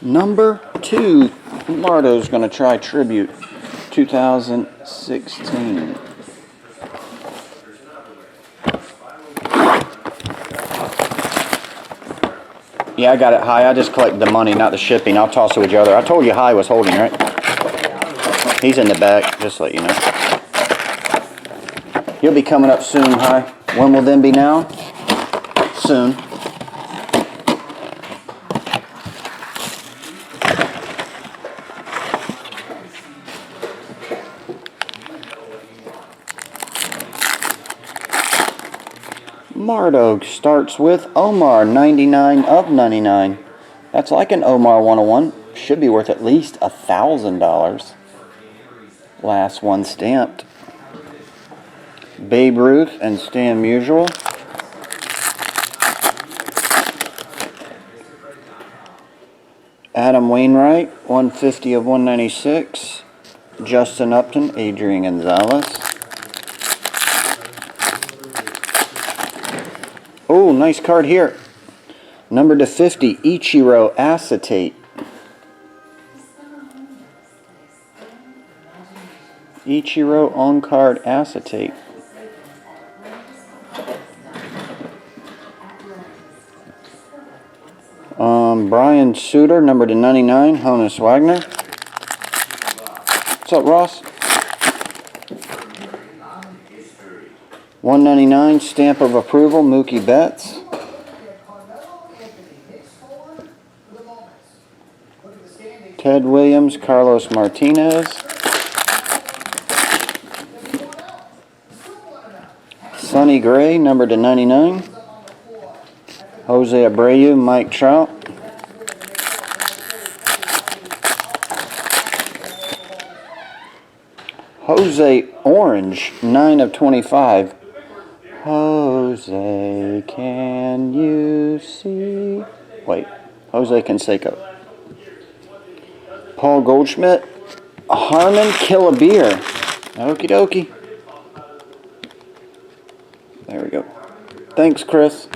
Number 2, Marto's going to try Tribute 2016. Yeah, I got it high. I just collect the money, not the shipping. I'll toss it with your other. I told you High was holding, right? He's in the back, just to let you know. He'll be coming up soon, High. When will then be now? Soon. Marto starts with Omar, 99 of 99. That's like an Omar 101. Should be worth at least $1,000. Last one stamped. Babe Ruth and Stan Musial. Adam Wainwright, 150 of 196. Justin Upton, Adrian Gonzalez. Oh, nice card here. Number to 50, Ichiro Acetate. Ichiro on card acetate. Brian Suter, number to 99, Honus Wagner. What's up, Ross? 199, stamp of approval, Mookie Betts. Ted Williams, Carlos Martinez. Sonny Gray, number to 99. Jose Abreu, Mike Trout. Jose Orange, 9 of 25. Jose, can you see? Wait, Jose Canseco. Paul Goldschmidt, Harmon Killabeer. Okie dokie. There we go. Thanks, Chris.